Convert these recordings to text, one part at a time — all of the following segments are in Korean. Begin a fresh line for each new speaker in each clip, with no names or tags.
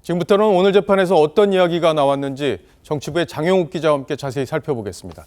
지금부터는 오늘 재판에서 어떤 이야기가 나왔는지 정치부의 장영욱 기자와 함께 자세히 살펴보겠습니다.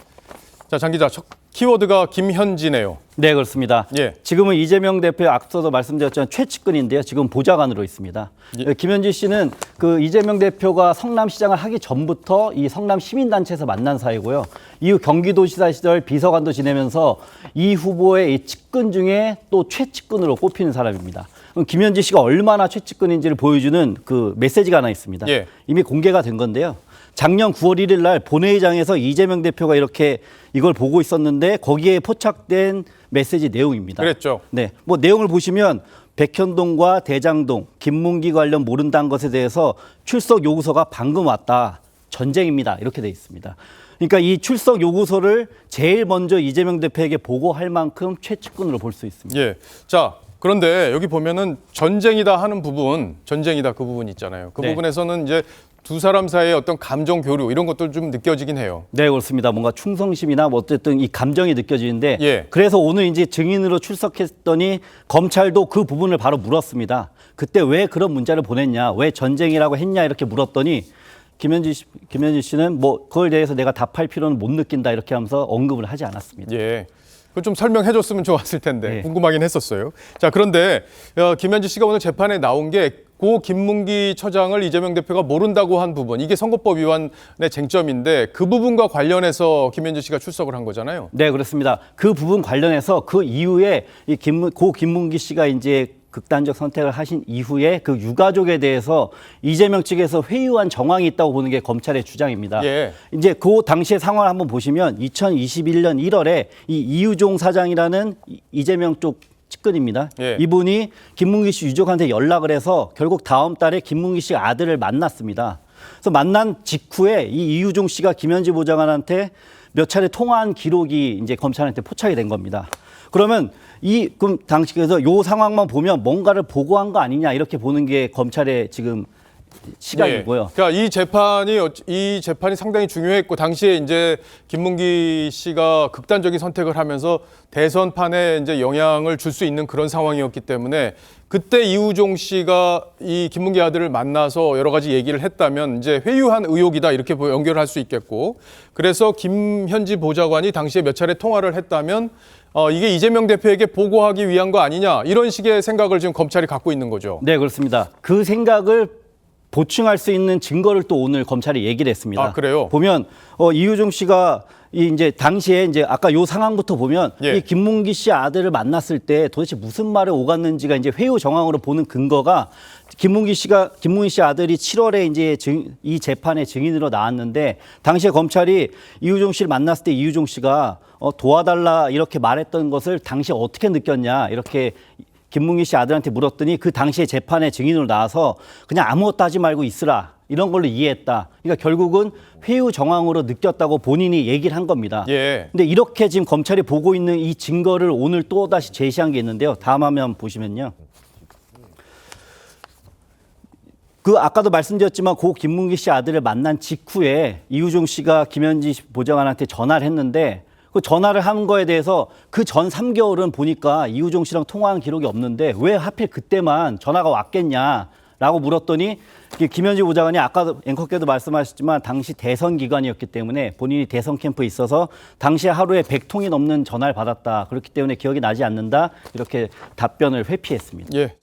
자, 장 기자, 첫 키워드가 김현지네요.
네, 그렇습니다.
예.
지금은 이재명 대표 앞서도 말씀드렸지만 최측근인데요. 지금 보좌관으로 있습니다.
예.
김현지 씨는 그 이재명 대표가 성남시장을 하기 전부터 이 성남 시민단체에서 만난 사이고요. 이후 경기도지사 시절 비서관도 지내면서 이 후보의 이 측근 중에 또 최측근으로 꼽히는 사람입니다. 그럼 김현지 씨가 얼마나 최측근인지를 보여주는 그 메시지가 하나 있습니다.
예.
이미 공개가 된 건데요. 작년 9월 1일 날 본회의장에서 이재명 대표가 이렇게 이걸 보고 있었는데 거기에 포착된 메시지 내용입니다.
그랬죠.
네, 뭐 내용을 보시면 백현동과 대장동, 김문기 관련 모른다는 것에 대해서 출석 요구서가 방금 왔다. 전쟁입니다. 이렇게 돼 있습니다. 그러니까 이 출석 요구서를 제일 먼저 이재명 대표에게 보고할 만큼 최측근으로 볼 수 있습니다.
예. 자, 그런데 여기 보면은 전쟁이다 하는 부분, 전쟁이다 그 부분 있잖아요. 그
네.
부분에서는 이제 두 사람 사이의 어떤 감정 교류 이런 것도 좀 느껴지긴 해요.
네, 그렇습니다. 뭔가 충성심이나 뭐 어쨌든 이 감정이 느껴지는데
예.
그래서 오늘 이제 증인으로 출석했더니 검찰도 그 부분을 바로 물었습니다. 그때 왜 그런 문자를 보냈냐, 왜 전쟁이라고 했냐 이렇게 물었더니 김현지 씨는 뭐 그걸 대해서 내가 답할 필요는 못 느낀다 이렇게 하면서 언급을 하지 않았습니다.
예. 그걸 좀 설명해줬으면 좋았을 텐데
예.
궁금하긴 했었어요. 자, 그런데 김현지 씨가 오늘 재판에 나온 게 고 김문기 처장을 이재명 대표가 모른다고 한 부분, 이게 선거법 위반의 쟁점인데 그 부분과 관련해서 김현지 씨가 출석을 한 거잖아요.
네, 그렇습니다. 그 부분 관련해서 그 이후에 이 고 김문기 씨가 이제 극단적 선택을 하신 이후에 그 유가족에 대해서 이재명 측에서 회유한 정황이 있다고 보는 게 검찰의 주장입니다.
예.
이제 그 당시의 상황을 한번 보시면 2021년 1월에 이 이유종 사장이라는 이재명 쪽 측근입니다.
예.
이분이 김문기 씨 유족한테 연락을 해서 결국 다음 달에 김문기 씨 아들을 만났습니다. 그래서 만난 직후에 이 이유종 씨가 김현지 보좌관한테 몇 차례 통화한 기록이 이제 검찰한테 포착이 된 겁니다. 그러면 그럼 당시 그래서 요 상황만 보면 뭔가를 보고한 거 아니냐 이렇게 보는 게 검찰의 지금 시각이고요.
예. 그러니까 이 재판이 상당히 중요했고 당시에 이제 김문기 씨가 극단적인 선택을 하면서 대선판에 이제 영향을 줄 수 있는 그런 상황이었기 때문에 그때 이우종 씨가 이 김문기 아들을 만나서 여러 가지 얘기를 했다면 이제 회유한 의혹이다 이렇게 연결할 수 있겠고, 그래서 김현지 보좌관이 당시에 몇 차례 통화를 했다면 이게 이재명 대표에게 보고하기 위한 거 아니냐 이런 식의 생각을 지금 검찰이 갖고 있는 거죠.
네, 그렇습니다. 그 생각을 보충할 수 있는 증거를 또 오늘 검찰이 얘기를 했습니다.
아, 그래요?
보면 이우종 씨가 이제 당시에 이제 아까 요 상황부터 보면
예.
이 김문기 씨 아들을 만났을 때 도대체 무슨 말을 오갔는지가 이제 회유 정황으로 보는 근거가 김문기 씨 아들이 7월에 이제 이 재판의 증인으로 나왔는데 당시에 검찰이 이우종 씨를 만났을 때 이우종 씨가 도와달라 이렇게 말했던 것을 당시에 어떻게 느꼈냐 이렇게 김문기 씨 아들한테 물었더니 그 당시에 재판에 증인으로 나와서 그냥 아무것도 하지 말고 있으라 이런 걸로 이해했다. 그러니까 결국은 회유 정황으로 느꼈다고 본인이 얘기를 한 겁니다.
예.
근데 이렇게 지금 검찰이 보고 있는 이 증거를 오늘 또다시 제시한 게 있는데요. 다음 화면 보시면요. 아까도 말씀드렸지만 고 김문기 씨 아들을 만난 직후에 이우종 씨가 김현지 보좌관한테 전화를 했는데 그 전화를 한 거에 대해서 그 전 3개월은 보니까 이우종 씨랑 통화한 기록이 없는데 왜 하필 그때만 전화가 왔겠냐라고 물었더니 김현지 보좌관이 아까 앵커께도 말씀하셨지만 당시 대선 기간이었기 때문에 본인이 대선 캠프에 있어서 당시에 하루에 100통이 넘는 전화를 받았다. 그렇기 때문에 기억이 나지 않는다. 이렇게 답변을 회피했습니다.
예.